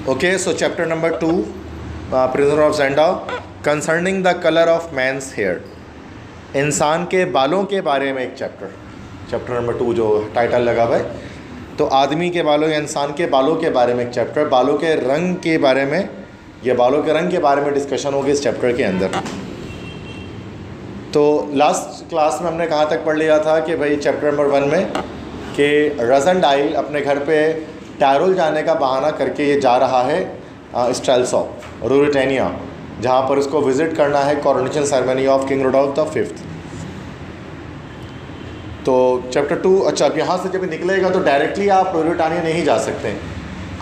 Okay, so chapter number 2, Prisoner of Zenda, concerning the color of man's hair. इंसान के बालों के बारे में एक चैप्टर नंबर 2 जो टाइटल लगा हुआ है, तो आदमी के बालों या इंसान के बालों के बारे में एक चैप्टर, बालों के रंग के बारे में या बालों के रंग के बारे में डिस्कशन होगी इस चैप्टर के अंदर। तो लास्ट क्लास में हमने कहाँ तक पढ़ लिया था कि भाई चैप्टर नंबर 1 में कि रज़नडाइल अपने घर पे टायरोल जाने का बहाना करके ये जा रहा है स्ट्रेलसॉ रूरिटेनिया, जहाँ पर उसको विज़िट करना है coronation ceremony of king Rudolph the 5th। तो चैप्टर 2, अच्छा अब यहाँ से जब निकलेगा तो डायरेक्टली आप रूरिटेनिया नहीं जा सकते,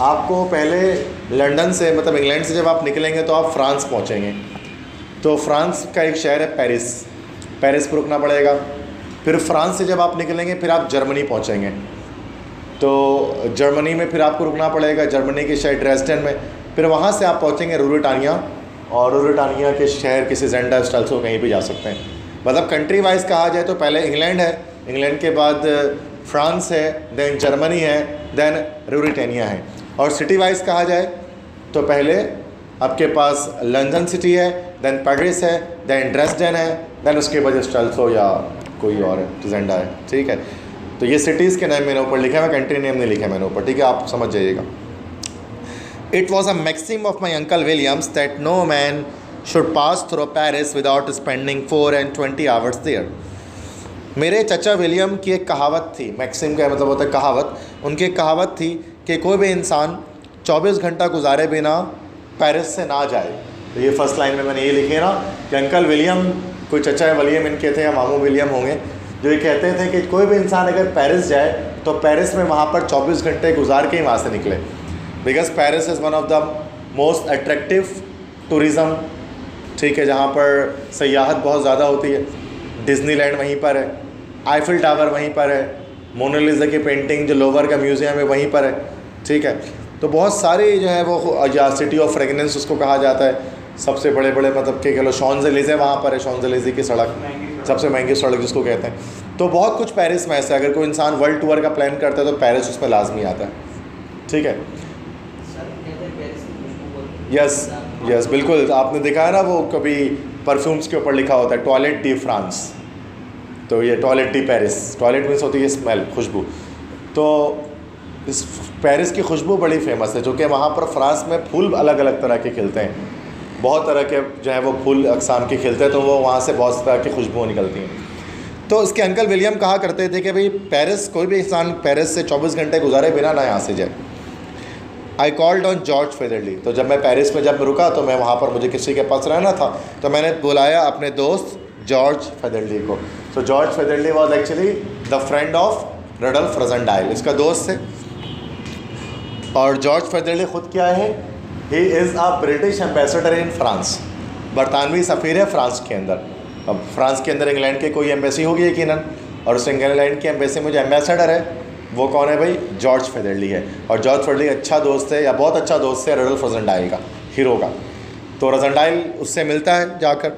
आपको पहले लंदन से मतलब इंग्लैंड से जब आप निकलेंगे तो आप फ्रांस पहुँचेंगे। तो फ्रांस का एक शहर है पेरिस, पेरिस पर रुकना पड़ेगा। फिर फ्रांस से जब आप निकलेंगे फिर आप जर्मनी पहुँचेंगे, तो जर्मनी में फिर आपको रुकना पड़ेगा, जर्मनी के शहर ड्रेसडेन में। फिर वहाँ से आप पहुँचेंगे रूरिटेनिया, और रूरिटेनिया के शहर किसी जेंडा स्टेल्सो कहीं भी जा सकते हैं। मतलब कंट्री वाइज कहा जाए तो पहले इंग्लैंड है, इंग्लैंड के बाद फ्रांस है, देन जर्मनी है, देन रूरिटेनिया है। और सिटी वाइज कहा जाए तो पहले आपके पास लंदन सिटी है, देन पेरिस है, देन ड्रेसडेन है, देन उसके बाद स्टेल्सो या कोई और है, जेंडा है। ठीक है, तो ये सिटीज़ के नाम मैंने ऊपर लिखा है, कंट्री नेम नहीं लिखा मैंने ऊपर, ठीक है, आप समझ जाइएगा। It was a maxim of my uncle Williams that no man should pass through Paris without spending 4 hours there. मेरे चचा विलियम की एक कहावत थी, मैक्सिम का मतलब होता है कहावत, उनकी एक कहावत थी कि कोई भी इंसान 24 घंटा गुजारे बिना पेरिस से ना जाए। तो ये फर्स्ट लाइन में मैंने ये लिखी है ना कि अंकल विलियम, कोई चचा विलियम इनके थे या मामू विलियम होंगे, जो ये कहते थे कि कोई भी इंसान अगर पेरिस जाए तो पेरिस में वहाँ पर 24 घंटे गुजार के ही वहाँ से निकले, because Paris is one of the most attractive tourism, ठीक है, जहाँ पर सयाहत बहुत ज़्यादा होती है। डिज्नीलैंड वहीं पर है, आईफिल टावर वहीं पर है, मोनालिसा की पेंटिंग जो लोवर का म्यूज़ियम है वहीं पर है, ठीक है। तो बहुत सारी जो है वो या सिटी ऑफ फ्रेगनेंस उसको कहा जाता है, सबसे बड़े बड़े मतलब कि कह लो शॉन्ज़ेलिज़े वहाँ पर है, शॉन्ज़ेलिज़े की सड़क सबसे महंगी सड़क जिसको कहते हैं। तो बहुत कुछ पेरिस में ऐसा है, अगर कोई इंसान वर्ल्ड टूर का प्लान करता है तो पेरिस उसमें लाजमी आता है, ठीक है। यस बिल्कुल, आपने देखा है ना वो कभी परफ्यूम्स के ऊपर लिखा होता है टॉयलेट डी फ्रांस, तो ये toilet D Paris, toilet means होती है स्मेल, खुशबू। तो इस पेरिस की खुशबू बड़ी फेमस है, जो कि वहाँ पर फ्रांस में फूल अलग अलग तरह के खिलते हैं, बहुत तरह के जो है वो फूल अक़साम के खिलते हैं, तो वो वहाँ से बहुत तरह की खुशबू निकलती हैं। तो इसके अंकल विलियम कहा करते थे कि भाई पेरिस, कोई भी इंसान पेरिस से 24 घंटे गुजारे बिना ना यहाँ से जाए। आई कॉल्ड ऑन जॉर्ज फेदरली, तो जब मैं पेरिस में जब रुका तो मैं वहाँ पर मुझे किसी के पास रहना था, तो मैंने बुलाया अपने दोस्त जॉर्ज फेदरली को। So George Featherly was actually the friend of Rudolf Rassendyll, इसका दोस्त है। और जॉर्ज फेदरली ख़ुद क्या है, he is a British ambassador in France, बरतानवी सफ़ीर है फ्रांस के अंदर। अब फ्रांस के अंदर इंग्लैंड की कोई एम्बेसी होगी यकीनन, और उस इंग्लैंड की एम्बेसी में जो एम्बेसडर है वो कौन है भाई, जॉर्ज फेदरली है। और जॉर्ज फेदरली अच्छा दोस्त है या बहुत अच्छा दोस्त है रुडोल्फ रज़नडाइल का, हीरो का। तो रज़नडाइल उससे मिलता है जाकर,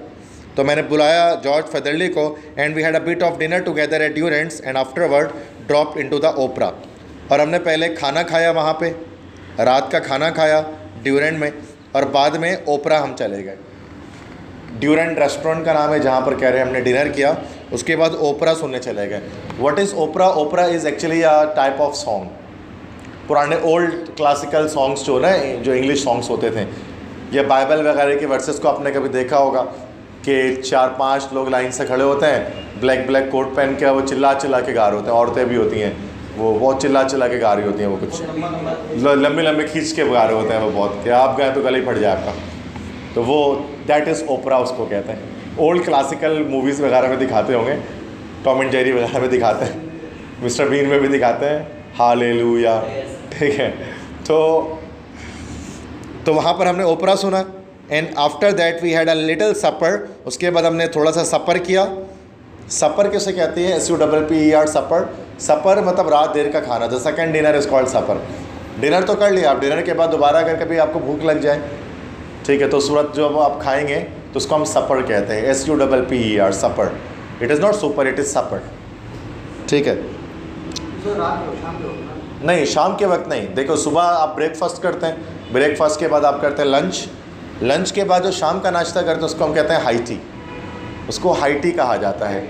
तो मैंने बुलाया जॉर्ज फेदरली को, and we had a bit of dinner together at Durrant's and afterward drop into the opera. और हमने पहले खाना खाया वहाँ पे, रात का खाना खाया ड्यूरेंट में, और बाद में ओपरा हम चले गए। ड्यूरेंट रेस्टोरेंट का नाम है जहाँ पर कह रहे हैं हमने डिनर किया, उसके बाद ओपरा सुनने चले गए। What is opera? Opera is actually a type of song, पुराने ओल्ड क्लासिकल सॉन्ग्स जो ना, जो इंग्लिश सॉन्ग्स होते थे, या बाइबल वगैरह के वर्सेस को आपने कभी देखा होगा कि 4-5 लोग लाइन से खड़े होते हैं, ब्लैक ब्लैक कोट पहन के, वो चिल्ला चिल्ला के गा रहे होते हैं, औरतें भी होती हैं, वो बहुत चिल्ला चिल्ला के गा रही होती हैं, वो कुछ लंबे लंबे खींच के गा रहे होते हैं वो बहुत, कि आप गए तो गले फट जाए आपका। तो वो दैट इज़ ओपरा उसको कहते हैं। ओल्ड क्लासिकल मूवीज़ वगैरह में दिखाते होंगे, टॉम एंड जेरी वगैरह में दिखाते हैं, मिस्टर बीन में भी दिखाते हैं, हालेलुया, ठीक है। तो वहाँ पर हमने ओपरा सुना, and after that we had a little supper, उसके बाद हमने थोड़ा सा सपर किया। सपर किसे कहती है? SUPPER, सपर। सपर मतलब रात देर का खाना, the second dinner is called supper. Dinner तो कर लिया आप, डिनर के बाद दोबारा अगर कभी आपको भूख लग जाए, ठीक है, तो सूरत जो आप खाएंगे तो उसको हम सपर कहते हैं, SUPPER, supper. It is not super, it is supper, ठीक है। तो रात को शाम को नहीं, शाम के वक्त नहीं। देखो सुबह आप ब्रेकफास्ट करते हैं, ब्रेकफास्ट के बाद आप करते हैं लंच, लंच के बाद जो शाम का नाश्ता करते हैं उसको हम कहते हैं हाई टी, उसको हाई टी कहा जाता है,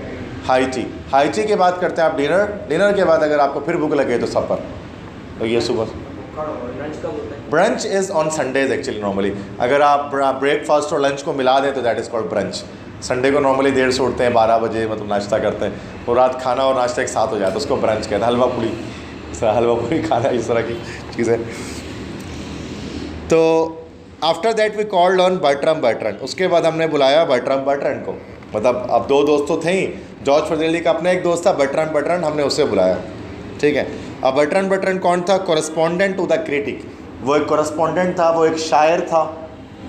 हाई टी। हाई टी के बाद करते हैं आप डिनर, डिनर के बाद अगर आपको फिर भूख लगे तो सफ़र। तो ये सुबह brunch is on Sundays actually normally. अगर आप ब्रेकफास्ट और लंच को मिला दें तो that is called brunch. Sunday को नॉर्मली देर से उठते हैं, 12 बजे मतलब नाश्ता करते हैं, तो रात खाना और नाश्ता एक साथ हो जाता है, उसको ब्रंच कहते हैं। हलवा पूड़ी, हलवा पूड़ी खाना, इस तरह की चीज़ें। तो after that we called on Bertram Bertrand. उसके बाद हमने बुलाया बर्ट्रम बर्ट्रैंड को। मतलब अब 2 दोस्त तो थे ही, जॉर्ज फिज़ेल्डी का अपना एक दोस्त था बर्ट्रम बर्ट्रैंड, हमने उसे बुलाया, ठीक है। अब बर्ट्रम बर्ट्रैंड कौन था? Correspondent to the critic. वो एक कॉरेस्पॉन्डेंट था, वो एक शायर था।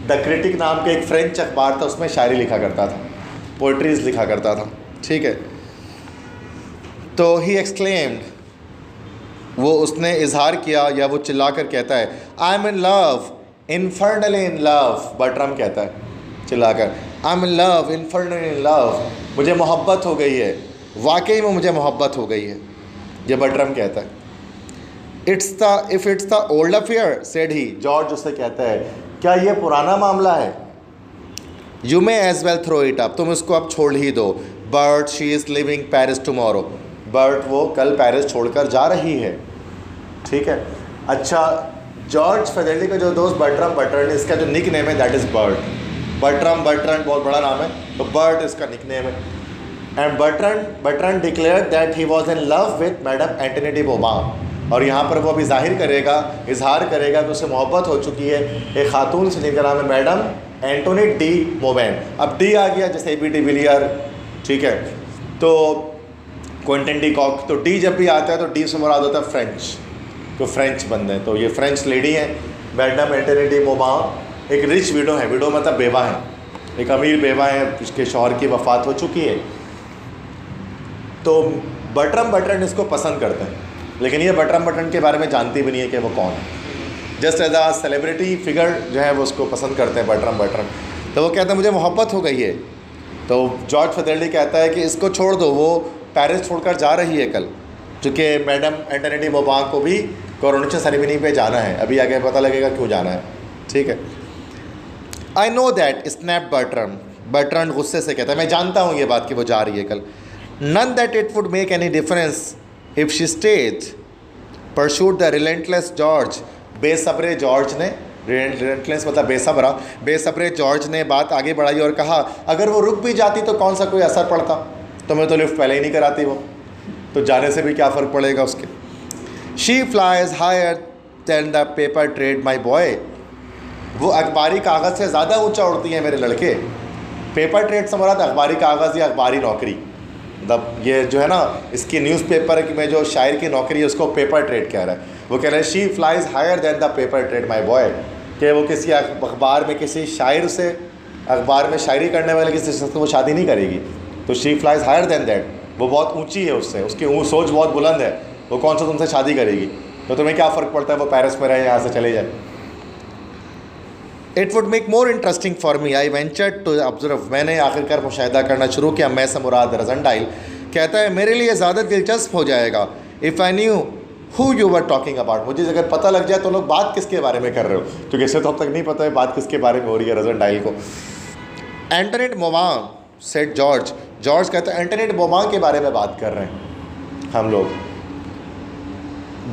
द क्रिटिक नाम के एक फ्रेंच अखबार था, उसमें शायरी लिखा करता था, पोइट्रीज लिखा करता था, ठीक है। तो ही एक्सक्लेम्ड, वो उसने इजहार किया या वो चिल्ला कर कहता है, I am in love, infernally in love. Bertram कहता है चिल्लाकर, I am in love, infernally in love, मुझे मोहब्बत हो गई है, वाकई में मुझे मोहब्बत हो गई है, ये बर्ट्रम कहता है। If it's the old affair said he, George उससे कहता है, क्या ये पुराना मामला है? You may as well throw it up, तुम इसको अब छोड़ ही दो। Bert, she is living Paris tomorrow, Bert वो कल पेरिस छोड़कर जा रही है, ठीक है। अच्छा, जॉर्ज फिज़ेल्डी का जो दोस्त बर्ट्रम बर्ट्रैंड, इसका जो निक नेम है that is Bert. Bertram Bertrand बहुत बड़ा नाम है, तो बर्ट इसका निक नेम है। And Bertrand declared that he was in love with madame Antoinette de Mauban. और यहाँ पर वो अभी इजहार करेगा कि उसे मोहब्बत हो चुकी है एक खातून से, जिनका नाम है मैडम एंटोनी डी मोबैन। अब डी आ गया जैसे ए.बी. डिविलियर, ठीक है, तो क्विंटन डी कॉक। तो डी जब भी आता है तो डी से मुराद होता है फ्रेंच, तो फ्रेंच बंदे हैं। तो ये फ्रेंच लेडी हैं मैडम एंटोनी डी मोबैन, एक रिच विडो है, विडो मतलब बेवा है, एक अमीर बेवा है, उसके शौहर की वफ़ात हो चुकी है। तो बर्ट्रम बर्ट्रैंड इसको पसंद करते हैं, लेकिन ये बर्ट्रम बर्ट्रैंड के बारे में जानती भी नहीं है कि वो कौन है। Just as a celebrity figure जो है वो उसको पसंद करते हैं बर्ट्रम बर्ट्रैंड। तो वो कहते हैं मुझे मोहब्बत हो गई है। तो जॉर्ज फिज़ेल्डी कहता है कि इसको छोड़ दो, वो पेरिस छोड़कर जा रही है कल, चूँकि मैडम एंटनी डी बोबान को भी कोरोनेशन सेरेमनी पे जाना है, अभी आगे पता लगेगा क्यों जाना है, ठीक है। I know that, snap Bertram, Bertrand गुस्से से कहता है मैं जानता हूँ ये बात कि वो जा रही है कल। None that it would make any difference if she stayed, pursued the relentless George. बेसब्रे जॉर्ज ने, रिलेंटलेस मतलब बेसब्रा, बेसब्रे जॉर्ज ने बात आगे बढ़ाई और कहा अगर वो रुक भी जाती तो कौन सा कोई असर पड़ता, तो मैं तो लिफ्ट पहले ही नहीं कराती, वो तो जाने से भी क्या फ़र्क पड़ेगा उसके। She flies higher than the paper trade my boy, वो अखबारी कागज़ से ज़्यादा ऊंचा उड़ती हैं मेरे लड़के। पेपर ट्रेड से मुराद अखबारी कागज़ या अखबारी नौकरी, मतलब ये जो है ना इसकी न्यूज़पेपर में जो शायर की नौकरी है उसको पेपर ट्रेड कह रहा है। वो कह रहे हैं she flies higher than the paper trade my boy, कि वो किसी अखबार में किसी शायर से, अखबार में शायरी करने वाले किसी से वो शादी नहीं करेगी। तो she flies higher than that, वो बहुत ऊंची है उससे, उसकी सोच बहुत बुलंद है, वो कौन सा तुमसे शादी करेगी, तो तुम्हें क्या फ़र्क पड़ता है वो पेरिस में रहे, यहाँ से चले जाए। It would make more interesting for me, I ventured to observe, मैंने आखिरकार मुशाहिदा करना शुरू किया। मैं से मुराद रजनडाइल कहता है मेरे लिए ज़्यादा दिलचस्प हो जाएगा if I knew who you were talking about, मुझे अगर पता लग जाए तो लोग बात किसके बारे में कर रहे हो, क्योंकि इसे तो अब तक नहीं पता है बात किसके बारे में हो रही है रजनडाइल को। Antoinette de Mauban said George, George कहता है एंटनी डी बोबान के बारे में बात कर रहे हैं हम लोग।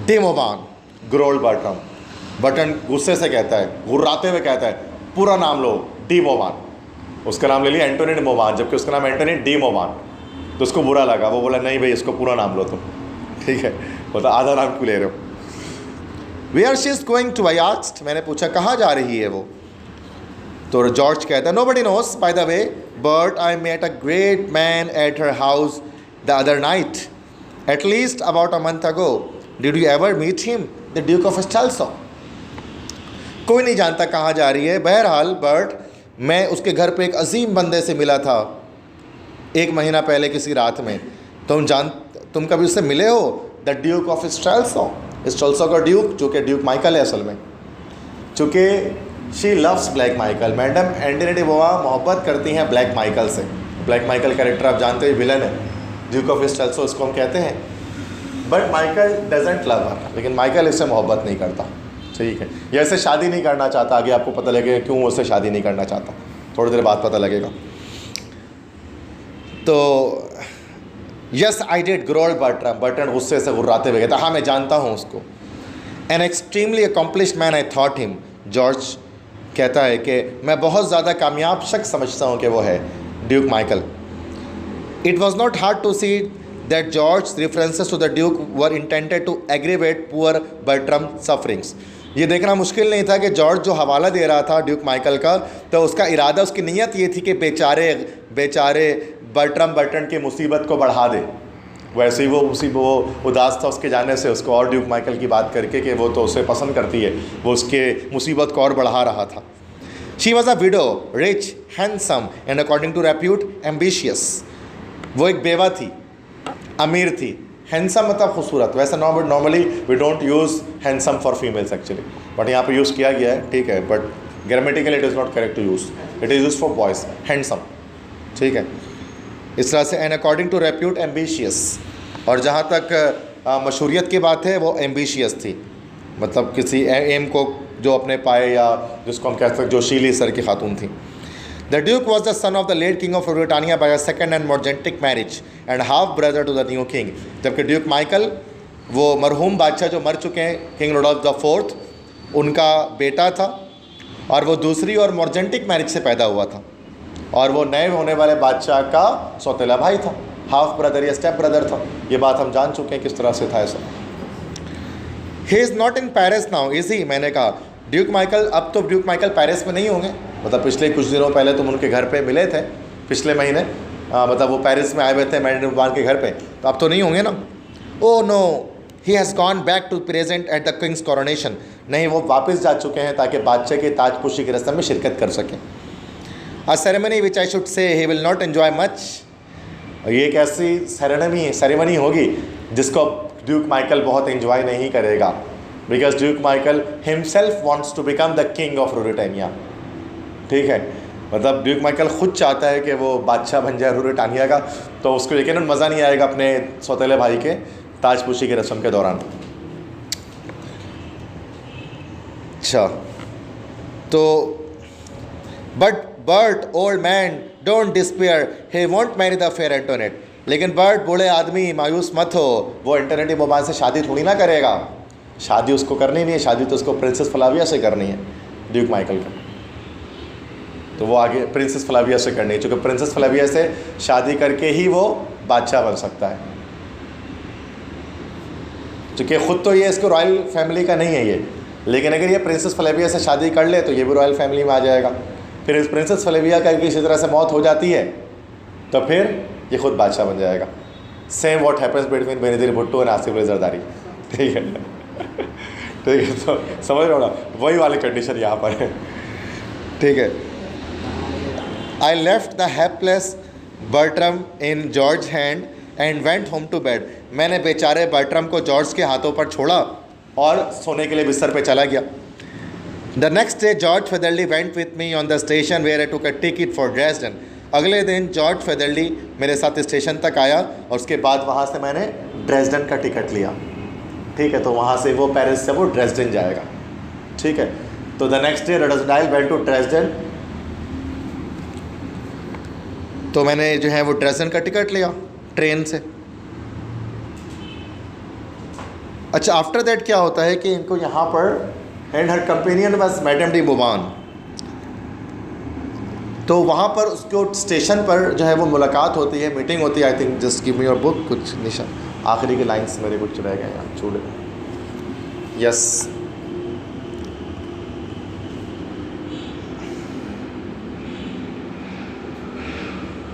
डी मोबान, ग्रोल्ड बर्ट्रम, बटन गुस्से से कहता है, गुर्राते हुए कहता है पूरा नाम लो, डी मोबान। उसका नाम ले लिया एंटनी डी मोबान, जबकि उसका नाम एंटनी डी मोबान। तो उसको बुरा लगा, वो बोला नहीं भाई इसको पूरा नाम लो तुम, ठीक है, बोला आधा नाम क्यों ले रहे हो। Where she is going to, I asked, मैंने पूछा कहाँ जा रही है वो। तो जॉर्ज कहता है nobody knows by the way but I met a great man at her house the other night at least about a month ago, did you ever meet him, the duke of Strelsau. कोई नहीं जानता कहाँ जा रही है, बहरहाल Burt मैं उसके घर पे एक अजीम बंदे से मिला था 1 महीना पहले किसी रात में, तुम कभी उससे मिले हो, द ड्यूक ऑफ स्टेल्सो, स्टेल्सो का ड्यूक जो कि ड्यूक माइकल है असल में, चूँकि she loves Black Michael, madame Antoinette de Mauban मोहब्बत करती हैं ब्लैक माइकल से। ब्लैक माइकल कैरेक्टर आप जानते हो विलन है, ड्यूक ऑफ स्टेल्सो इसको हम कहते हैं। बट माइकल डजेंट लव हर, लेकिन माइकल इससे मोहब्बत नहीं करता, ठीक है, या ऐसे शादी नहीं करना चाहता, आगे आपको पता लगेगा क्यों उससे शादी नहीं करना चाहता, थोड़ी देर बाद पता लगेगा। तो yes I did growl Bertrand गुस्से से गुर्राते हुए कहता, हाँ मैं जानता हूँ उसको। An extremely accomplished man I thought him, George कहता है कि मैं बहुत ज़्यादा कामयाब शख्स समझता हूँ कि वो है Duke Michael. It was not hard to see that George references to the duke were intended to aggravate poor Bertram sufferings. ये देखना मुश्किल नहीं था कि जॉर्ज जो हवाला दे रहा था ड्यूक माइकल का, तो उसका इरादा, उसकी नीयत ये थी कि बेचारे बर्ट्रम की मुसीबत को बढ़ा दे। वैसे ही वो उदास था उसके जाने से, उसको और ड्यूक माइकल की बात करके कि वो तो उसे पसंद करती है, वो उसके मुसीबत को और बढ़ा रहा था। She was a widow, rich, handsome and according to repute ambitious. वो एक बेवा थी, अमीर थी। हैंडसम मतलब खूबसूरत, वैसे normally we don't use handsome for females actually, but यहाँ पे यूज़ किया गया है, ठीक है, but grammatically it is not correct to use, it is use for boys, handsome, ठीक है, इस तरह से। And according to repute ambitious, और जहाँ तक मशहूरियत की बात है वो एम्बिशियस थी, मतलब किसी एम को जो अपने पाए, या जिसको हम कह सकते जोशीली सर की खातून थी। The duke was the son of the late king of Ruritania by a second and morganatic marriage and half brother to the new king. जबकि ड्यूक माइकल वो मरहूम बादशाह जो मर चुके हैं, किंग रुडोल्फ द फोर्थ, उनका बेटा था, और वो दूसरी और मॉर्जेंटिक मैरिज से पैदा हुआ था, और वो नए होने वाले बादशाह का सौतेला भाई था, हाफ ब्रदर या स्टेप ब्रदर था। ये बात हम जान चुके हैं किस तरह से था ऐसा। He is not in Paris now is he, मैंने कहा ड्यूक माइकल, अब तो ड्यूक माइकल पेरिस में नहीं होंगे, मतलब पिछले कुछ दिनों पहले तुम उनके घर पे मिले थे, पिछले महीने, मतलब वो पेरिस में आए हुए थे मैडम रुबान के घर पे, तो अब तो नहीं होंगे ना। Oh no, he has gone back to present at the king's coronation. नहीं, वो वापस जा चुके हैं ताकि बादशाह की ताजपोशी की रस्म में शिरकत कर सकें। अ ceremony which I should say he will not enjoy much. ये एक ऐसी सेरेमनी होगी जिसको ड्यूक माइकल बहुत एंजॉय नहीं करेगा, because Duke Michael himself wants to become the king of Ruritania, ठीक है, मतलब ड्यूक माइकल खुद चाहता है कि वो बादशाह बन जाए रूरिटानिया का, तो उसको यकीनन मज़ा नहीं आएगा अपने सौतेले भाई के ताजपोशी की रस्म के दौरान। अच्छा, तो Bert old man don't despair, he won't marry the fair Antoinette. लेकिन बर्ट बूढ़े आदमी मायूस मत हो, वो एंटोनेट बोबान से शादी थोड़ी ना करेगा, शादी उसको करनी नहीं है, शादी तो उसको प्रिंसेस फ्लाविया से करनी है ड्यूक माइकल को, तो वो आगे प्रिंसेस फ्लाविया से करनी है, क्योंकि प्रिंसेस फ्लाविया से शादी करके ही वो बादशाह बन सकता है, क्योंकि ख़ुद तो ये इसको रॉयल फैमिली का नहीं है ये, लेकिन अगर ये प्रिंसेस फ्लाविया से शादी कर ले तो ये भी रॉयल फैमिली में आ जाएगा। फिर इस प्रिंसेस फ्लाविया का किसी तरह से मौत हो जाती है तो फिर ये खुद बादशाह बन जाएगा। Same what happens between Benazir Bhutto and Asif Ali Zardari, ठीक है, ठीक है, तो समझ रहे हो ना, वही वाली कंडीशन यहाँ पर है, ठीक है। I left the helpless Bertram in George hand and went home to bed. मैंने बेचारे बर्ट्रम को जॉर्ज के हाथों पर छोड़ा और सोने के लिए बिस्तर पे चला गया। The next day George Featherly went with me on the station where I took a ticket for Dresden. अगले दिन जॉर्ज फेदरली मेरे साथ स्टेशन तक आया और उसके बाद वहाँ से मैंने ड्रेसडन का टिकट लिया, ठीक है, तो वहाँ से वो पेरिस से वो ड्रेसडन जाएगा, ठीक है। तो the next day Rassendyll went to Dresden, तो मैंने जो है वो ड्रेसडन का टिकट लिया ट्रेन से। अच्छा, आफ्टर दैट क्या होता है कि इनको यहाँ पर एंड हर कंपेनियन बस मैडम डी बोबान, तो वहाँ पर उसको स्टेशन पर जो है वो मुलाकात होती है, मीटिंग होती है। I think just give me your book, कुछ निशान आखिरी के लाइंस मेरे कुछ रह गए यहाँ छोड़े। Yes,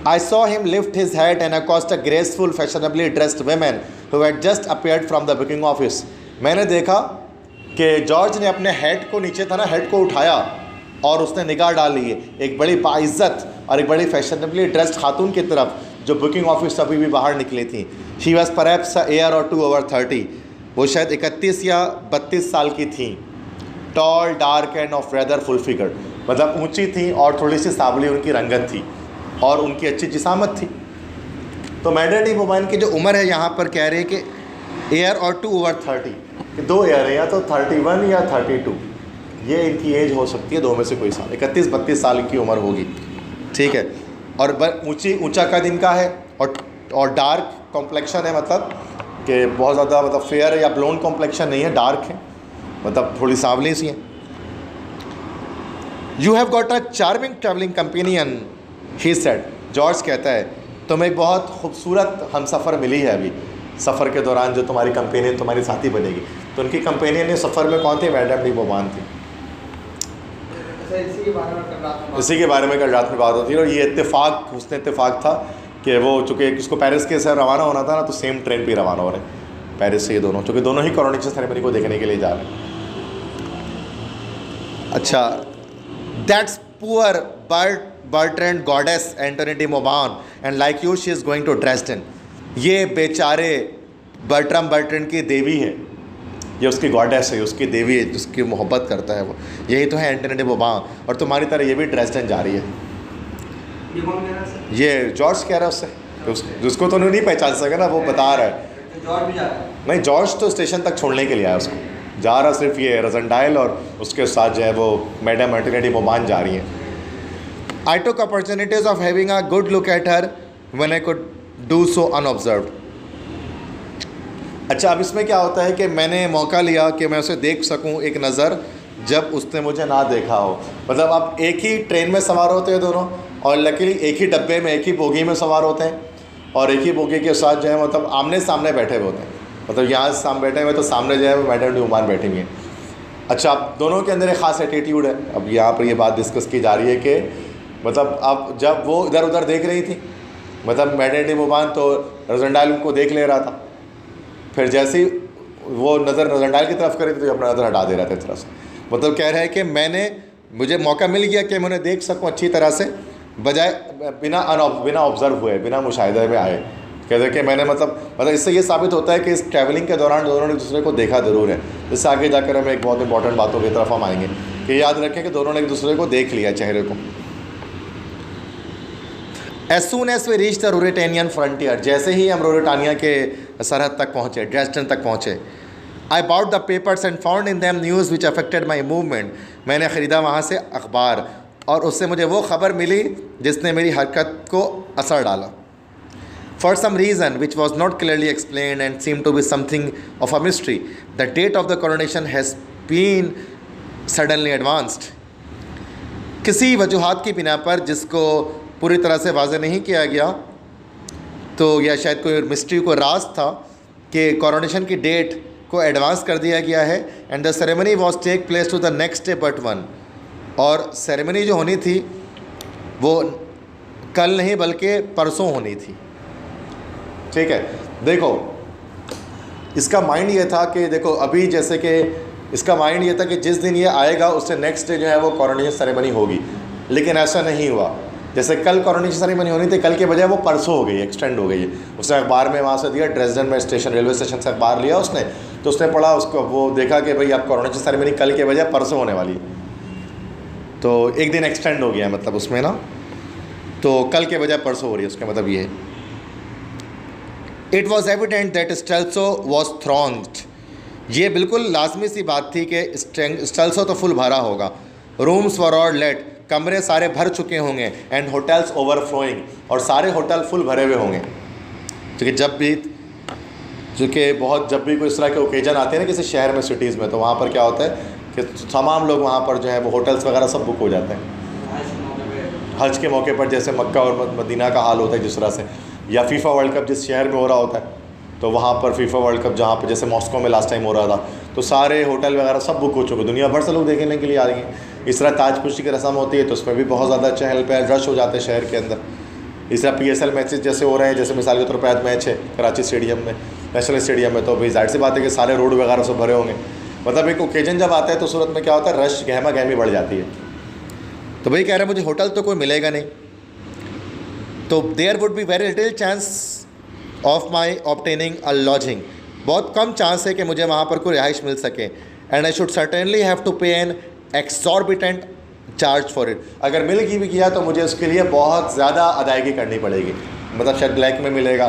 I saw him lift his hat and accost a graceful, fashionably dressed woman who had just appeared from the booking office. मैंने देखा कि जॉर्ज ने अपने हेड को, नीचे था ना, हेड को उठाया और उसने निगाह डाली है एक बड़ी बाइज़्ज़त और एक बड़ी फैशनेबली ड्रेस्ड खातून की तरफ जो बुकिंग ऑफिस से अभी भी बाहर निकली थी। She was perhaps a year और 2 over 30, वो शायद 31 या 32 साल की थी। Tall, dark and of rather full figure, मतलब ऊंची थी और थोड़ी सी सावली उनकी रंगत थी और उनकी अच्छी जिसामत थी। तो मैडम डी बोबान की जो उम्र है यहाँ पर कह रहे हैं कि ईयर और 2 over 30, कि 2 ईयर है, या तो 31 या 32, ये इनकी एज हो सकती है, 2 में से कोई साल, 31-32 साल की उम्र होगी, ठीक है। और ऊंचा कद इनका है, और डार्क कॉम्प्लेक्शन है, मतलब कि बहुत ज़्यादा मतलब फेयर या ब्लोंड कॉम्प्लेक्शन नहीं है, डार्क है, मतलब थोड़ी सांवली सी है। You have got a charming travelling companion, he said, George कहता है तुम्हें एक बहुत खूबसूरत हमसफ़र मिली है अभी सफ़र के दौरान, जो तुम्हारी कंपेनियन, तुम्हारी साथी बनेगी। तो उनकी कंपेनियन ने सफ़र में कौन थी? मैडम डी बोबान थी। इसी के बारे में कल रात में बात होती है। और ये इत्तेफाक, उसने इत्तेफाक था कि वो चूँकि इसको पेरिस के से रवाना होना था ना, तो सेम ट्रेन पे रवाना हो रहे हैं पेरिस से ये दोनों, चूँकि दोनों ही कोरोनेशन सेरेमनी को देखने के लिए जा रहे हैं। अच्छा, that's poor Bertrand goddess Antoinette de Mauban and like you she is going to Dresden. ये बेचारे बर्ट्रैंड की देवी है, ये उसकी गॉडेस है, उसकी देवी है, जिसकी मोहब्बत करता है वो, यही तो है एंटोनी डी बोबान। और तुम्हारी तरह ये भी ड्रेसडन जा रही है। ये कौन कह रहा है सर? ये जॉर्ज कह रहा है उससे, जिसको तो नहीं पहचान सका ना, वो बता रहा है। जॉर्ज भी जा रहा है? नहीं, जॉर्ज तो स्टेशन तक छोड़ने के लिए आया, उसको जा रहा सिर्फ ये रोज़ेनडाइल और उसके साथ जो है वो मैडम एंटोनी डी बोबान जा रही हैं। I took opportunities of having a good look at her when I could do so unobserved. अच्छा, अब इसमें क्या होता है कि मैंने मौका लिया कि मैं उसे देख सकूं एक नज़र, जब उसने मुझे ना देखा हो। मतलब आप एक ही ट्रेन में सवार होते हैं दोनों, और लकीली एक ही डब्बे में, एक ही बोगी में सवार होते हैं, और एक ही बोगी के साथ जो है मतलब आमने सामने बैठे हुए होते हैं। मतलब यहाँ सामने बैठे हुए तो सामने जो है वो मैडम डी बोबान बैठी हुई हैं। अच्छा, अब दोनों के अंदर एक ख़ास एटीट्यूड है। अब यहाँ पर ये बात डिस्कस की जा रही है कि मतलब अब जब वो इधर उधर देख रही थी, मतलब मैडम डी बोबान तो रोज़ेनडाइल उनको देख ले रहा था, फिर जैसे ही वो नज़र रोज़ेनडाइल की तरफ करी तो अपना नज़र हटा दे रहा था इस तरफ से। मतलब कह रहा है कि मुझे मौका मिल गया कि मैं उन्हें देख सकूं अच्छी तरह से, बजाय बिना ऑब्ज़र्व हुए, बिना मुशाहिदे में आए। कहते हैं कि मैंने मतलब इससे ये साबित होता है कि इस ट्रैवलिंग के दौरान दोनों ने एक दूसरे को देखा ज़रूर है। इससे आगे जाकर हमें एक बहुत इंपॉर्टेंट बातों की तरफ हम आएंगे कि याद रखें कि दोनों ने एक दूसरे को देख लिया, चेहरे को। As soon as we reached the Ruritanian frontier, जैसे ही हम रूरेटानिया के सरहद तक पहुँचे, ड्रेसडन तक पहुँचे, I bought the papers and found in them news which affected my movement. मैंने ख़रीदा वहाँ से अखबार, और उससे मुझे वो ख़बर मिली जिसने मेरी हरकत को असर डाला। For some reason which was not clearly explained and seemed to be something of a mystery, the date of the coronation has been suddenly advanced. किसी वजूहात की बिना पर जिसको पूरी तरह से वाज़ेह नहीं किया गया, तो यह शायद कोई मिस्ट्री, को राज था कि कोरोनेशन की डेट को एडवांस कर दिया गया है। And the ceremony was take place to the next day but one, और सेरेमनी जो होनी थी वो कल नहीं बल्कि परसों होनी थी। ठीक है, देखो इसका माइंड ये था कि देखो अभी जैसे कि इसका माइंड ये था कि जिस दिन ये आएगा उससे नेक्स्ट डे जो है वो कोरोनेशन सेरेमनी होगी, लेकिन ऐसा नहीं हुआ। जैसे कल कोरोनेशन सेरेमनी होनी थी, कल के बजाय वो परसों हो गई, एक्सटेंड हो गई है। उसने अखबार में वहाँ से दिया, ड्रेसडन में स्टेशन, रेलवे स्टेशन से अखबार लिया उसने, तो उसने पढ़ा, उसको वो देखा कि भाई अब कोरोनेशन सेरेमनी कल के बजाय परसों होने वाली है, तो एक दिन एक्सटेंड हो गया मतलब उसमें ना, तो कल के बजाय परसों हो रही है, उसका मतलब ये है। It was evident that Strelsau was thronged, ये बिल्कुल लाजमी सी बात थी कि स्टेल्सो तो फुल भरा होगा। रूम्स वर ऑल लेट, कमरे सारे भर चुके होंगे। एंड होटल्स ओवरफ्लोइंग, और सारे होटल फुल भरे हुए होंगे, क्योंकि जब भी कोई इस तरह के ओकेजन आते हैं ना किसी शहर में, सिटीज़ में, तो वहाँ पर क्या होता है कि तमाम लोग वहाँ पर जो है वो होटल्स वगैरह सब बुक हो जाते हैं। हज के मौके पर जैसे मक्का और मदीना का हाल होता है जिस तरह से, या फीफा वर्ल्ड कप जिस शहर में हो रहा होता है, तो वहाँ पर फीफा वर्ल्ड कप जहाँ पर जैसे मॉस्को में लास्ट टाइम हो रहा था, तो सारे होटल वगैरह सब बुक हो चुके, दुनिया भर से लोग देखने के लिए आ रही हैं। इस तरह ताजपुशी की रस्म होती है तो उसमें भी बहुत ज़्यादा चहल पहल, रश हो जाते हैं शहर के अंदर। इस तरह PSL मैचेस जैसे हो रहे हैं, जैसे मिसाल के तौर पर मैच है कराची स्टेडियम में, नेशनल स्टेडियम में, तो भाई जाहिर सी बात है कि सारे रोड वगैरह सब भरे होंगे। मतलब एक ओकेजन जब आता है तो सूरत में क्या होता है, रश, गहमा गहमी बढ़ जाती है। तो भाई कह रहे हैं मुझे होटल तो कोई मिलेगा नहीं, तो there would be very little chance of my obtaining a lodging, बहुत कम चांस है कि मुझे वहाँ पर कोई रिहाइश मिल सके। And I should certainly have to pay an exorbitant charge for it, अगर मिल भी किया तो मुझे उसके लिए बहुत ज़्यादा अदायगी करनी पड़ेगी, मतलब शायद ब्लैक में मिलेगा,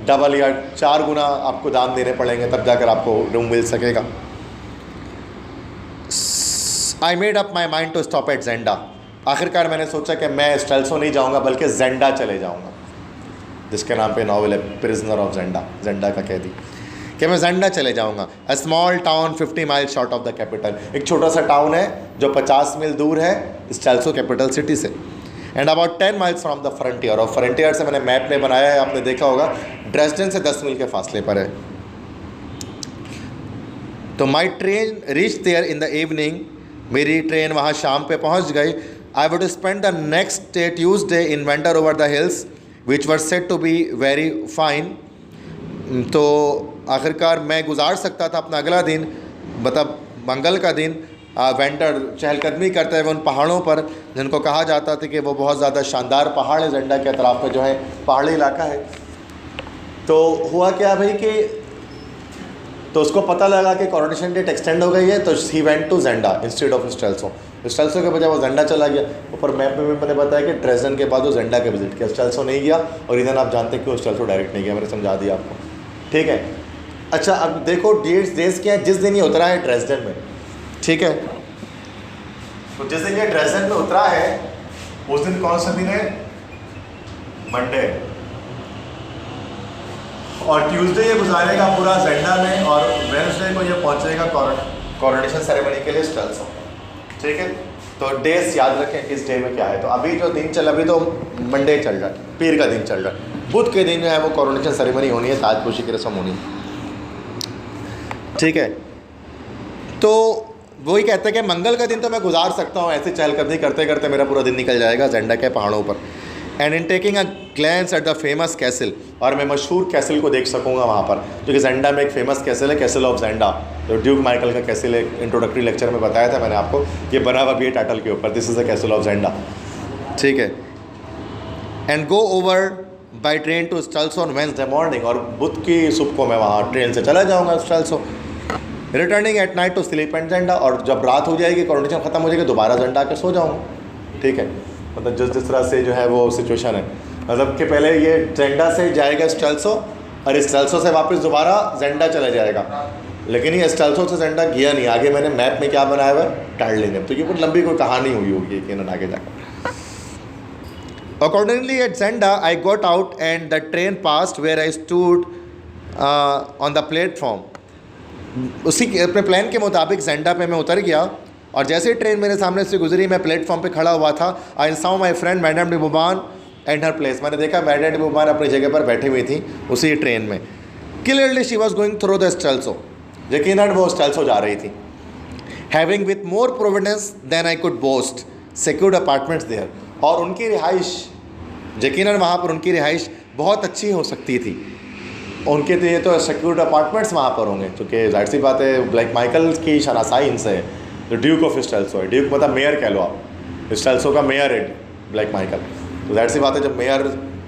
डबल या 4 गुना आपको दाम देने पड़ेंगे, तब जाकर आपको रूम मिल सकेगा। I made up my mind to stop at Zenda. आखिरकार मैंने सोचा कि मैं स्टेल्सो नहीं जाऊँगा बल्कि जेंडा चले जाऊँगा, जिसके नाम पे नॉवल है प्रिजनर ऑफ जेंडा, जेंडा का कैदी, कि मैं जेंडा चले जाऊँगा। A small town 50 mile short of the capital, एक छोटा सा टाउन है जो 50 मील दूर है स्टेल्सो कैपिटल सिटी से। And about 10 miles from the frontier, और फ्रंटियर से मैंने मैप में बनाया है, आपने देखा होगा ड्रेसडन से 10 मील के फासले पर है। तो my train reach there in the evening, मेरी ट्रेन वहाँ शाम पे पहुँच गई। I would spend the next day Tuesday in Wender over the hills which were set to be very fine. तो आखिरकार मैं गुजार सकता था अपना अगला दिन, मतलब मंगल का दिन, वेंडर चहलकदमी करते हुए उन पहाड़ों पर जिनको कहा जाता था कि वो बहुत ज़्यादा शानदार पहाड़ है, जेंडा के अतराफ में जो है पहाड़ी इलाका है। तो हुआ क्या भाई कि तो उसको पता लगा कि कोरोनेशन डेट एक्सटेंड हो गई है, तो he went to Zenda instead of Strelsau. Strelsau के बजाय वो जेंडा चला गया। ऊपर मैप में मैंने बताया कि ड्रेसडन के बाद वो जेंडा के विजिट किया, स्टेल्सो नहीं गया। और इधर आप जानते हैं कि वो स्टेल्सो डायरेक्ट नहीं गया, मैंने समझा दिया आपको, ठीक है। अच्छा, अब देखो डेट्स क्या है, जिस दिन ये उतरा है ड्रेसडन में, ठीक है, तो जिस दिन ये ड्रेसडन में उतरा है उस दिन कौन सा दिन है, मंडे, और ट्यूसडे ये गुजारेगा पूरा जेंडा में, और वेडनेसडे को ये पहुंचेगा कोरोनेशन सेरेमनी के लिए स्टेल्सो, ठीक है। तो डेज याद रखें किस डे में क्या है। तो अभी जो दिन चल, अभी तो मंडे चल रहा है, पीर का दिन चल रहा है, बुध के दिन जो है वो कोरोनेशन सेरेमनी होनी है, ताजपोशी की रस्म होनी है, ठीक है। तो वही कहते हैं कि मंगल का दिन तो मैं गुजार सकता हूँ, ऐसे चहलकदमी करते करते मेरा पूरा दिन निकल जाएगा जेंडा के पहाड़ों पर। And in taking a glance at the famous castle, और मैं मशहूर कैसल को देख सकूँगा वहाँ पर, क्योंकि जेंडा में एक फेमस कैसल है, कैसल ऑफ जेंडा, जो ड्यूक माइकल का कैसल है, इंट्रोडक्टरी लेक्चर में बताया था मैंने आपको, ये बना हुआ भी है टाइटल के ऊपर, this is the castle of Zenda, ठीक है। And go over by train to Strelsau on Wednesday morning, और बुध की सुबह को मैं वहाँ ट्रेन से चला जाऊँगा Strelsau, returning at night to sleep and Zenda, और जब रात हो जाएगी कोरोनेशन ख़त्म हो जाएगी दोबारा जेंडा आकर सो जाऊँगा, ठीक है। मतलब जिस तरह से जो है वो सिचुएशन है, मतलब कि पहले ये जेंडा से जाएगा स्टेल्सो, और स्टेल्सो से वापस दोबारा जेंडा चला जाएगा, लेकिन ये स्टेल्सो से जेंडा गया नहीं। आगे मैंने मैप में क्या बनाया हुआ है, टार्डलिन है, तो ये बहुत लंबी कोई कहानी हुई होगी कि आगे जाकर। Accordingly at Zenda I got out and the train passed where I stood on the platform. उसी अपने प्लान के मुताबिक जेंडा पे मैं उतर गया, और जैसे ही ट्रेन मेरे सामने से गुजरी मैं प्लेटफॉर्म पे खड़ा हुआ था। I saw my friend madame de Mauban and her place, मैंने देखा मैडम डी बुबान अपनी जगह पर बैठी हुई थी उसी ट्रेन में। Clearly she was going through the Strelsau, यकीनन वो स्टेल्सो जा रही थी। Having with more providence than I could boast secured apartments there, और उनकी रिहाइश, यकीनन वहाँ पर उनकी रिहाइश बहुत अच्छी हो सकती थी, उनके लिए तो सिक्योर्ड अपार्टमेंट्स वहाँ पर होंगे, क्योंकि जाहिर सी बात है ब्लैक माइकल की शनासाई इनसे है, जो ड्यूक ऑफ स्टेल्सो है, ड्यूक मतलब मेयर कह लो आप, स्टेल्सो का मेयर है ब्लैक माइकल, तो जाहिर सी बात है जब मेयर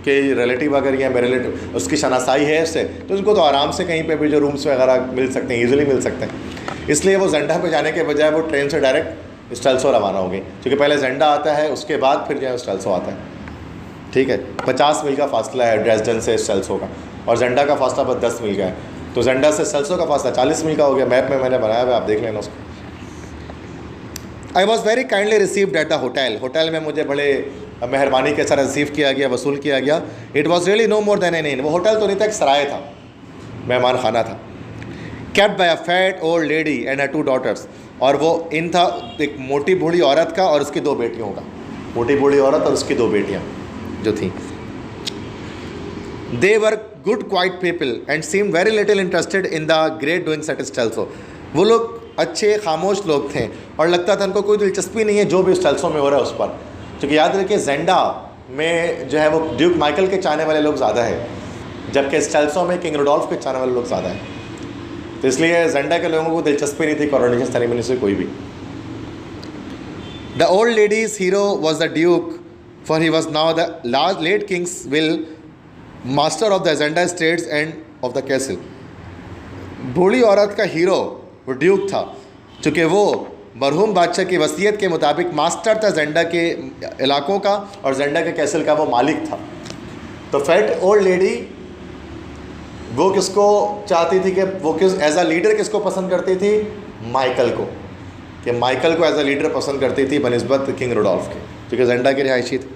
के रिलेटिव अगर या मेरे रिलेटिव उसकी शनासाई है इससे, तो उनको तो आराम से कहीं पे भी जो रूम्स वगैरह मिल सकते हैं, ईजिली मिल सकते हैं। इसलिए वो जेंडा पे जाने के बजाय वो ट्रेन से डायरेक्ट स्टेल्सो रवाना हो गई, क्योंकि पहले जेंडा आता है उसके बाद फिर जो है स्टेल्सो आता है, ठीक है। 50 मील का फासला है ड्रेसडन से स्टेल्सो का, और जेंडा का फासला बस 10 मील का है, तो जेंडा से स्टेल्सो का फासला 40 मील का हो गया। मैप में मैंने बनाया हुआ, आप देख लेना उसको। I was very kindly received at the hotel, hotel में मुझे बड़े मेहरबानी के साथ रिसीव किया गया, वसूल किया गया। It was really no more than an inn, वो होटल तो नहीं था, एक सराय था, मेहमान खाना था। Kept by a fat old lady and her 2 daughters, और वो इन था एक मोटी बूढ़ी औरत का और उसकी 2 बेटियों का, मोटी बूढ़ी औरत और उसकी 2 बेटियाँ जो थी। They were good quiet people and seem very little interested in the great doings at Strelsau, वो लोग अच्छे खामोश लोग थे और लगता था उनको कोई दिलचस्पी नहीं है जो भी स्टेल्सो में हो रहा है उस पर, क्योंकि याद रखिए जेंडा में जो है वो ड्यूक माइकल के चाहने वाले लोग ज़्यादा है, जबकि स्टेल्सो में किंग रुडोल्फ के चाहने वाले लोग ज़्यादा हैं, तो इसलिए जेंडा के लोगों को दिलचस्पी नहीं थी कोरोनेशन सेरेमनी से कोई भी। The old lady's hero was the duke, for he was now the last late king's will master of the Zenda estates and of the castle. बूढ़ी औरत का हीरो वो ड्यूक था, चूँकि वो मरहूम बादशाह की वसीयत के मुताबिक मास्टर था जेंडा के इलाकों का और जेंडा के कैसल का वो मालिक था। तो फैट ओल्ड लेडी वो किसको चाहती थी कि वो किस एज अ लीडर किसको पसंद करती थी, माइकल को, कि माइकल को एज अ लीडर पसंद करती थी बनिस्बत किंग रुडोल्फ के, क्योंकि जेंडा की रिहायशी थी।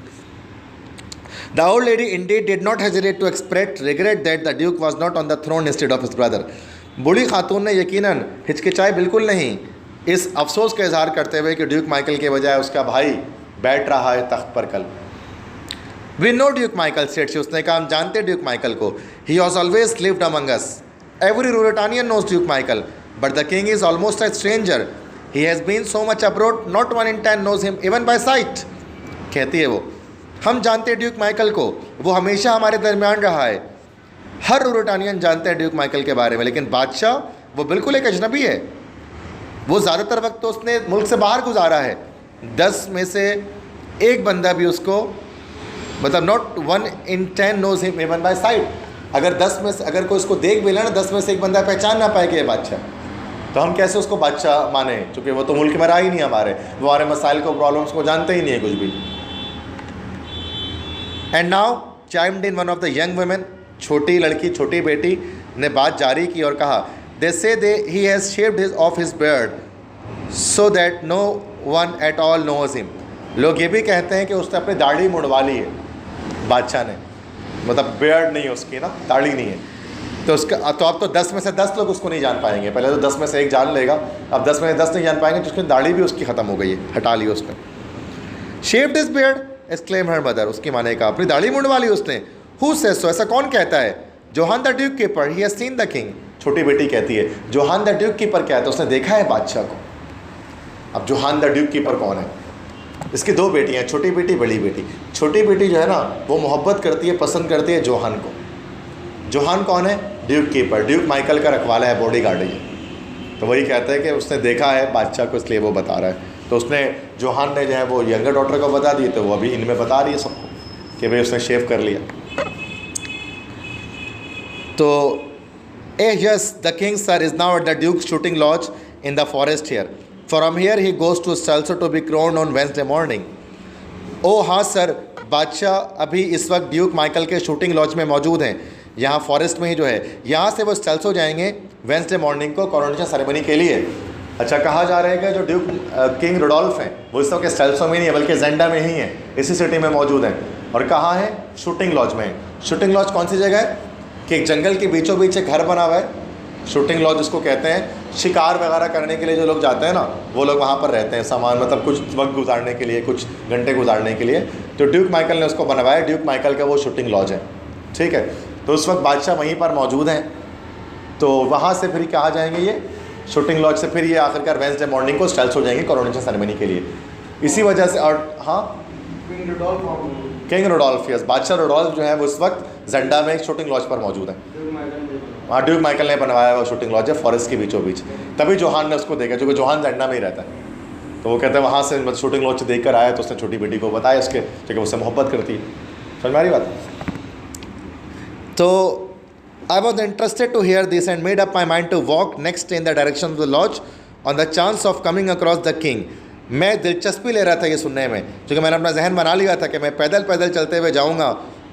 The old lady indeed did not hesitate to express regret that the duke was not on the throne instead of his brother. बूढ़ी खातून ने यकीनन हिचकिचाई बिल्कुल नहीं इस अफसोस का इजहार करते हुए कि ड्यूक माइकल के बजाय उसका भाई बैठ रहा है तख्त पर कल। We know Duke Michael said she, उसने कहा हम जानते ड्यूक माइकल को। He was always lived among us. Every Ruritanian knows Duke Michael but the king is almost a stranger. He has been so much abroad not 1 in 10 knows him even by sight. कहती है वो, हम जानते हैं Duke Michael को, वो हमेशा हमारे दरमियान रहा है। हर रूरेटानियन जानते हैं ड्यूक माइकल के बारे में, लेकिन बादशाह वो बिल्कुल एक अजनबी है। वो ज़्यादातर वक्त तो उसने मुल्क से बाहर गुजारा है। 10 में से एक बंदा भी उसको, मतलब not 1 in 10 knows him even by sight. अगर 10 में से अगर कोई उसको देख भी ले ना, 10 में से एक बंदा पहचान ना पाए कि ये बादशाह, तो हम कैसे उसको बादशाह माने, क्योंकि वो तो मुल्क में रहा ही नहीं हमारे, वो हमारे मसाइल को प्रॉब्लम्स को जानते ही नहीं है कुछ भी। And now chimed in one of the young women, छोटी लड़की, छोटी बेटी ने बात जारी की और कहा, they say they he has shaved his off his beard so that no one at all knows him. लोग ये भी कहते हैं कि उसने अपनी दाढ़ी मुड़वा ली है बादशाह ने, मतलब बियर्ड नहीं है उसकी ना, दाढ़ी नहीं है, तो उसका तो अब तो 10 में से 10 लोग उसको नहीं जान पाएंगे। पहले तो 10 में से एक जान लेगा, अब 10 में से 10 नहीं जान पाएंगे, तो उसकी दाढ़ी भी उसकी ख़त्म हो गई है, हटा ली उसने। Shaved his beard exclaim her mother, उसकी माँ ने कहा अपनी दाढ़ी मुड़वा ली उसने। हु सेज सो, ऐसा कौन कहता है? Johann the duke keeper he has seen the king. छोटी बेटी कहती है जोहान द ड्यूक कीपर क्या है, तो उसने देखा है बादशाह को। अब जोहान द ड्यूक कीपर कौन है? इसकी 2 बेटियाँ, छोटी बेटी बड़ी बेटी। छोटी बेटी जो है ना वो मोहब्बत करती है, पसंद करती है जोहान को। जोहान कौन है? ड्यूक कीपर, ड्यूक माइकल का रखवाला है, बॉडी गार्ड है। तो वही कहता है कि उसने देखा है बादशाह को, इसलिए वो बता रहा है। तो उसने जोहान ने जो है वो यंगर डॉटर को बता दी, तो वो अभी इनमें बता रही है सबको कि भाई उसने शेव कर लिया। तो yes the king sir is now at the duke shooting lodge in the forest here. From here he goes to Strelsau to be crowned on Wednesday morning. ओ हाँ सर, बादशाह अभी इस वक्त ड्यूक माइकल के शूटिंग लॉज में मौजूद हैं, यहाँ फॉरेस्ट में ही जो है। यहाँ से वो स्टेल्सो जाएंगे वेंसडे मॉर्निंग को कॉरोनेशन सेरेमनी के लिए। अच्छा, कहा जा रहा है कि जो ड्यूक किंग रुडोल्फ हैं वो इस वक्त स्टेल्सो में नहीं है बल्कि जेंडा में ही है, इसी सिटी में मौजूद हैं। और कहाँ है? शूटिंग लॉज में। शूटिंग लॉज कौन सी जगह है? कि एक जंगल के बीचों बीच एक घर बना हुआ है, शूटिंग लॉज उसको कहते हैं। शिकार वगैरह करने के लिए जो लोग जाते हैं ना, वो लोग वहाँ पर रहते हैं, सामान मतलब कुछ वक्त गुजारने के लिए, कुछ घंटे गुजारने के लिए। तो ड्यूक माइकल ने उसको बनवाया, ड्यूक माइकल का वो शूटिंग लॉज है, ठीक है। तो उस वक्त बादशाह वहीं पर मौजूद हैं। तो वहाँ से फिर कहाँ जाएंगे ये शूटिंग लॉज से, फिर ये आखिरकार वेंसडे मॉर्निंग को स्टेल्स हो जाएंगे कॉरोनेशन सेरेमनी के लिए। इसी वजह से, और हाँ किंग रुडोल्फ, यस, बादशाह रुडोल्फ जो है वो इस वक्त जेंडा में एक शूटिंग लॉज पर मौजूद है। हाँ, ड्यूक माइकल ने बनवाया हुआ शूटिंग लॉज है फॉरेस्ट के बीचों बीच। तभी जोहान ने उसको देखा, क्योंकि जोहान जेंडा में ही रहता है। तो वो कहते हैं वहाँ से शूटिंग लॉज से देख कर आया, तो उसने छोटी बेटी को बताया उसके, क्योंकि उससे मोहब्बत करती है। समझ में आ रही बात? तो I was interested to hear this and made up my mind to walk next in the direction of the lodge on the chance of coming across the king. मैं दिलचस्पी ले रहा था ये सुनने में, क्योंकि मैंने अपना जहन बना लिया था कि मैं पैदल पैदल चलते हुए जाऊंगा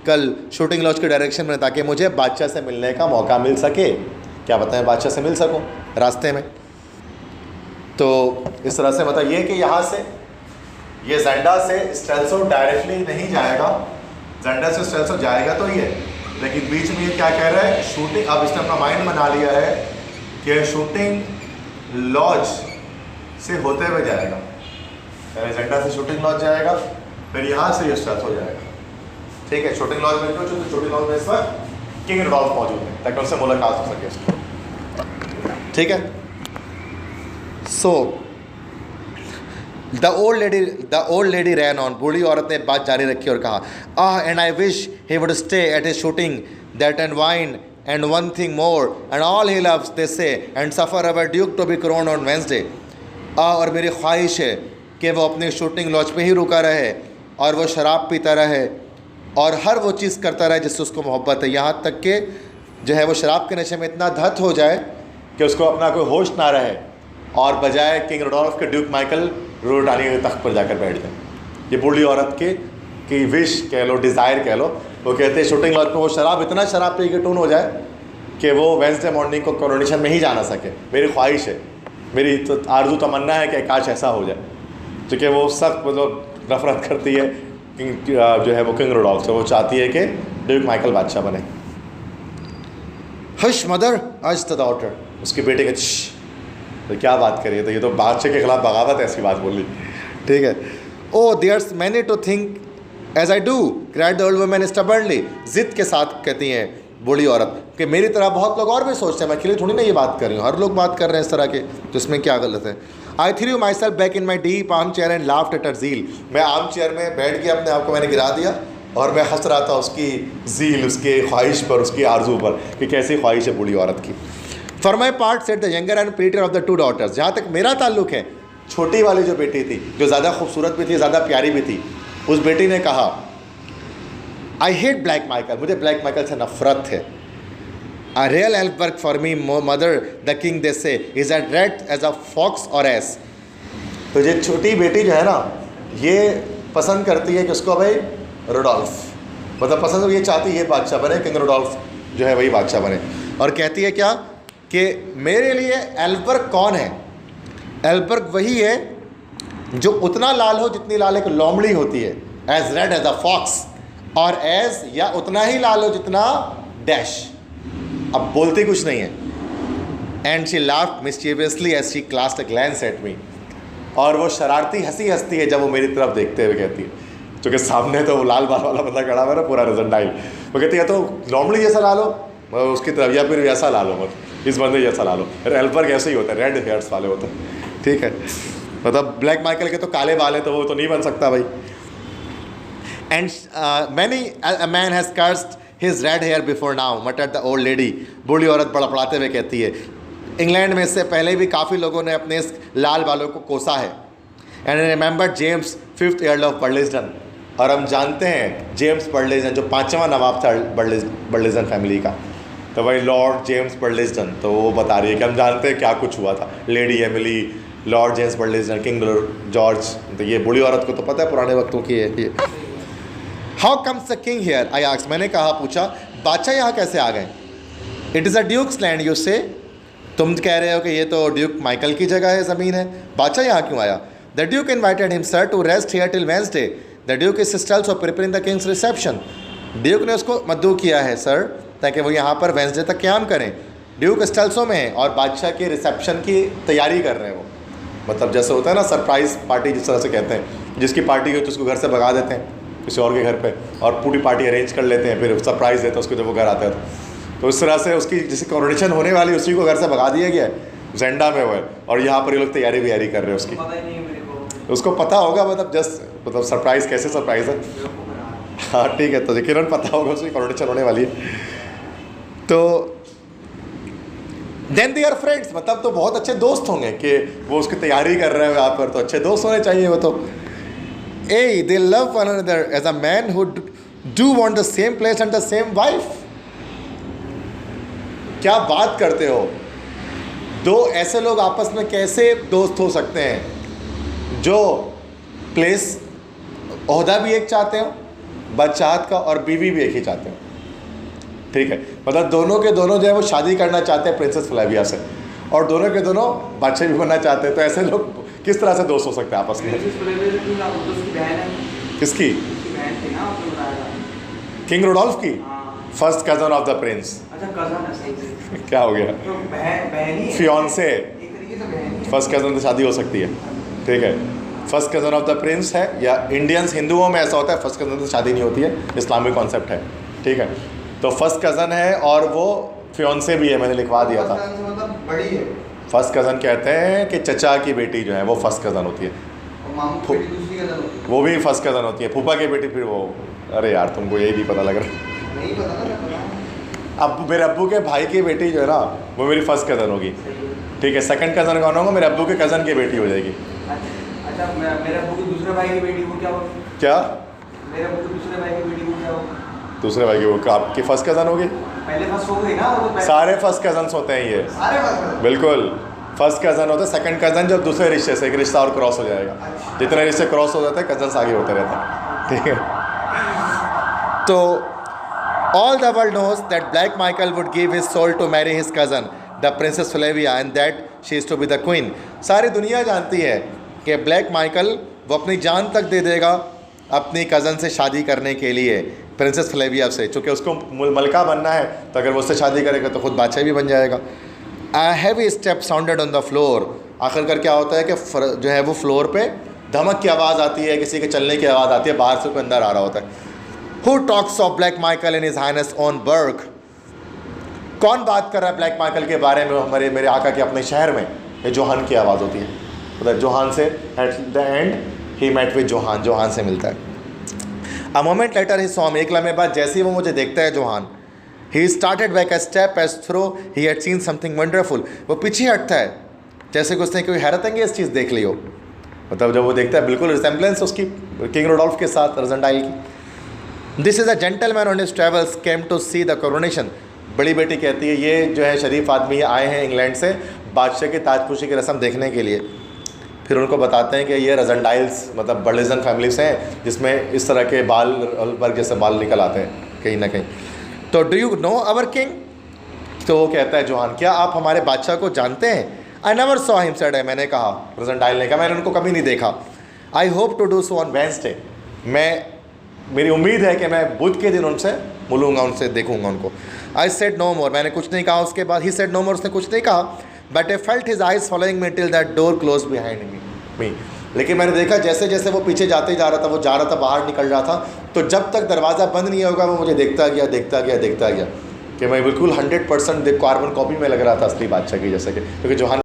कल शूटिंग लॉज के डायरेक्शन में, ताकि मुझे बादशाह से मिलने का मौका मिल सके। क्या बताएं, बादशाह से मिल सकूं रास्ते में। तो इस तरह से मतलब ये कि यहाँ से ये जेंडा से स्टेल्सो डायरेक्टली नहीं जाएगा, जेंडा से स्टेल्सो जाएगा तो ये, लेकिन बीच में ये क्या कह रहा है, शूटिंग, अब इसने अपना माइंड बना लिया है कि शूटिंग लॉज से होते हुए जाएगा। पहले जेंडा से शूटिंग लॉज जाएगा, फिर यहाँ से ये स्टेल्स हो जाएगा, ठीक है। शूटिंग लॉज में तो शूटिंग लॉज में इस वक्त किंग रुडोल्फ मौजूद है, ताकि उनसे मुलाकात हो सके इसको, ठीक है। So the old lady ran on, बूढ़ी औरत ने बात जारी रखी और कहा, and I wish he would stay at his shooting that and wine and one thing more and all he loves they say and suffer our duke to be crowned on Wednesday. और मेरी ख्वाहिश है कि वो अपनी shooting laws पे ही रुका रहे और वो शराब पीता रहे और हर वो चीज़ करता रहे जिससे उसको मोहब्बत है, यहाँ तक कि जो है वो शराब के नशे में इतना धत हो जाए कि उसको अपना कोई होश ना रहे और बजाय किंग रुडोल्फ के ड्यूक माइकल रूटानी के तख्त पर जाकर बैठ जाए। ये बूढ़ी औरत की विश कह लो, डिज़ायर कह लो। वो कहते हैं शूटिंग लॉज में वो इतना शराब पी के टून हो जाए कि वो वेंसडे मॉर्निंग को कॉरोनेशन में ही जा ना सके। मेरी ख्वाहिश है, मेरी तो आरज़ू तमन्ना है कि काश ऐसा हो जाए, क्योंकि वो सख्त मतलब नफरत करती है किंग जो है वो किंग रुडोल्फ से। वो चाहती है कि ड्यूक माइकल बादशाह बने। हश मदर आज द डॉटर, उसके बेटे के तो क्या बात करिए, तो ये तो बादशाह के खिलाफ बगावत ऐसी बात बोली, ठीक है। Oh there's many to think as I do, cried the old woman stubbornly, जिद के साथ कहती हैं बूढ़ी औरत कि मेरी तरह बहुत लोग और भी सोचते हैं, मैं अकेले थोड़ी ना ये बात कर रही हूँ, हर लोग बात कर रहे हैं इस तरह के, तो इसमें क्या गलत है। I threw myself back in my deep armchair and laughed at her zeal, मैं आर्म चेयर में बैठ के अपने आप को मैंने गिरा दिया और मैं हंस रहा था उसकी ज़ील, उसके ख्वाहिश पर, उसकी आरजू पर कि कैसी ख्वाहिश है बूढ़ी औरत की। For my part set the younger and prettier of the two daughters, जहाँ तक मेरा ताल्लुक है, छोटी वाली जो बेटी थी, जो ज़्यादा खूबसूरत भी थी, ज़्यादा प्यारी भी थी, उस बेटी ने कहा आई हेट ब्लैक माइकल, मुझे ब्लैक माइकल से नफरत है। A real Elfberg for me, mother, the king they say, is as red as a fox or ass. तो ये छोटी बेटी जो है ना, ये पसंद करती है कि उसको भाई रुडोल्फ, मतलब पसंद, ये चाहती है ये बादशाह बने, किंग रुडोल्फ जो है वही बादशाह बने। और कहती है क्या कि मेरे लिए एल्फबर्ग कौन है? एल्फबर्ग वही है जो उतना लाल हो जितनी लाल एक लोमड़ी होती है, as red as a fox, और एज या उतना ही लाल हो जितना डैश। अब बोलती कुछ नहीं है। And she laughed mischievously as she cast a glance at me, और वो शरारती हंसी हंसती है जब वो मेरी तरफ देखते हुए कहती है, क्योंकि सामने तो वो लाल बाल वाला बंदा खड़ा हुआ है ना, पूरा रिजल्टाइल, वो कहती है तो नॉर्मली जैसा ला लो उसकी तरफ, या फिर वैसा ला लो, मतलब इस बंदे जैसा ला लो। एल्फबर्ग ऐसे ही होता है, रेड हेयर्स वाले होते हैं, ठीक है। मतलब ब्लैक माइकल के तो काले बाल है, तो वो तो नहीं बन सकता भाई। And many a man has cursed his red hair before now, muttered the old lady, बूढ़ी औरत बड़बड़ाते हुए कहती है। इंग्लैंड में इससे पहले भी काफ़ी लोगों ने अपने इस लाल बालों को कोसा है। And remember James 5th Earl of Burlesdon, और हम जानते हैं जेम्स बर्लिस्टन जो 5वां नवाब था बर्लिस्टन फैमिली का, तो भाई लॉर्ड जेम्स बर्लिस्टन, तो वो बता रही है कि हम जानते हैं क्या कुछ हुआ था, Lady Emily, Lord James Burlesdon, King George, तो ये बूढ़ी औरत को तो पता है पुराने वक्तों की है ये। How comes the king here I asked, मैंने कहा पूछा बादशाह यहाँ कैसे आ गए। It is a duke's land you say, तुम कह रहे हो कि ये तो ड्यूक माइकल की जगह है, ज़मीन है, बादशाह यहाँ क्यों आया। The duke invited him sir to rest here till Wednesday, the duke is still so preparing the king's reception, duke ने उसको मद्दू किया है सर ताकि वो यहाँ पर वेंसडे तक क़याम करें। ड्यूक स्टेल्सो में है और बादशाह के रिसेप्शन की तैयारी कर रहे हैं वो, मतलब जैसे होता है ना सरप्राइज़ पार्टी, जिस तरह से कहते हैं, जिसकी पार्टी हो तो उसको घर से भगा देते हैं किसी और के घर पे, और पूरी पार्टी अरेंज कर लेते हैं, फिर सरप्राइज़ देते हैं उसको जब वो घर आता है। तो इस तरह से उसकी जैसे कॉरोनेशन होने वाली, उसी को घर से भगा दिया गया है, जेंडा में वो है, और यहाँ पर ये लोग तैयारी कर रहे हैं उसकी। पता ही नहीं है मेरे को, उसको पता होगा, मतलब जस्ट मतलब सरप्राइज़, कैसे सरप्राइज़ है, हाँ ठीक है, तो यकीनन पता होगा उसकी कॉरोनेशन होने वाली है। तो देन दे आर फ्रेंड्स, मतलब तो बहुत अच्छे दोस्त होंगे कि वो उसकी तैयारी कर रहे हैं यहाँ पर, तो अच्छे दोस्त होने चाहिए वो तो। Ah they love one another as a man who do want the same place and the same wife. क्या बात करते हो, दो ऐसे लोग आपस में कैसे दोस्त हो सकते हैं जो प्लेस, ओहदा भी एक चाहते हो, बच्चात का, और बीवी भी एक ही चाहते हो, ठीक है। मतलब दोनों के दोनों जो है वो शादी करना चाहते हैं प्रिंसेस फ्लेविया से, और दोनों के दोनों बादशाह भी बनना चाहते हैं, तो ऐसे लोग किस तरह से दोस्त हो सकते हैं आपस में। किसकी? किंग रुडोल्फ की first cousin of the Prince. अच्छा कजन है, सही क्या हो गया, तो बहन ही है, फियोंसे, एक तरीके से बहन ही। फर्स्ट कजन से शादी हो सकती है, ठीक है। First cousin of the Prince है, या इंडियंस हिंदुओं में ऐसा होता है फर्स्ट कजन से शादी नहीं होती है, इस्लामिक कॉन्सेप्ट है, ठीक है। तो फर्स्ट कज़न है और वो फियोंसे भी है, मैंने लिखवा दिया था। मतलब बड़ी है, फर्स्ट कज़न कहते हैं कि चचा की बेटी जो है वो फर्स्ट कज़न होती है, और मामू की बेटी दूसरी कजन होती है, वो भी फर्स्ट कज़न होती है, फूफा की बेटी फिर वो, अरे यार तुमको यही भी पता लग रहा है। नहीं पता ना, पता। अब मेरे अब्बू के भाई की बेटी जो है ना वो मेरी फर्स्ट कज़न होगी, ठीक है। सेकंड कज़न कौन होगा, मेरे अब्बू के कज़न की बेटी हो जाएगी। अच्छा मेरे अब्बू के दूसरे भाई की बेटी वो क्या होगी? क्या? मेरे अब्बू के दूसरे भाई की बेटी वो क्या होगी? दूसरे भाई की वो आपकी फर्स्ट कज़न होगी। पहले फर्स्ट हो गई ना, वो तो सारे फर्स्ट कज़न्स होते हैं ये, सारे फर्स्ट, बिल्कुल फर्स्ट कज़न होता है। सेकंड कज़न जब दूसरे रिश्ते से एक रिश्ता और क्रॉस हो जाएगा, जितने रिश्ते क्रॉस हो जाते हैं कज़न्स आगे होते रहते हैं, ठीक है। तो all the world knows that Black Michael would give his soul to marry his cousin, the princess Flavia and that she is to be the queen. सारी दुनिया जानती है कि ब्लैक माइकल वो अपनी जान तक दे देगा अपनी कज़न से शादी करने के लिए, प्रिंसेस फ्लेविया से, चूँकि उसको मलका बनना है, तो अगर वो उससे शादी करेगा तो खुद बादशाह भी बन जाएगा। A heavy step sounded on the floor. आखिरकार क्या होता है कि जो है वो फ्लोर पे धमक की आवाज़ आती है, किसी के चलने की आवाज़ आती है, बाहर से कोई अंदर आ रहा होता है। Who talks of Black Michael in his highness own burgh. कौन बात कर रहा है ब्लैक माइकल के बारे में मेरे आका के अपने शहर में? ये जोहान की आवाज़ होती है, मतलब जोहान से at the end he met with Johann, Johann से मिलता है। A moment later he saw me, एक लम्हे बाद जैसे ही वो मुझे देखता है Johann, he started back a step as though he had seen something wonderful. वो पीछे हटता है जैसे कि उसने कोई हैरत अंगेज़ चीज़ देख ली हो। मतलब जब वो देखता है बिल्कुल रिसेम्बलेंस उसकी किंग रोडोल्फ के साथ, रजनडाइल की। This is a gentleman on his travels came to see the coronation. बड़ी बेटी कहती है ये जो है शरीफ आदमी आए हैं इंग्लैंड से बादशाह की ताजपोशी की रस्म देखने के लिए। फिर उनको बताते हैं कि ये रजनडाइल्स मतलब बर्लिजन फैमिली से हैं जिसमें इस तरह के बाल वर्ग जैसे बाल निकल आते हैं कहीं ना कहीं। तो do you know our king? तो वो कहता है जोहान, क्या आप हमारे बादशाह को जानते हैं? I never saw him said, मैंने कहा, रजनडाइल ने कहा, मैंने उनको कभी नहीं देखा। I hope to do so on Wednesday, मेरी उम्मीद है कि मैं बुध के दिन उनसे मिलूँगा, उनसे देखूँगा उनको। आई सेड नो मोर, मैंने कुछ नहीं कहा उसके बाद। ही सेड नो मोर, उसने कुछ नहीं कहा। But I felt his eyes following me till that door close behind me. लेकिन मैंने देखा जैसे जैसे वो पीछे जाते जा रहा था, वो जा रहा था, बाहर निकल रहा था, तो जब तक दरवाज़ा बंद नहीं होगा वो मुझे देखता गया, देखता गया, देखता गया कि मैं बिल्कुल 100% कार्बन कॉपी में लग रहा था असली बादशाह की, जैसे कि क्योंकि जोहान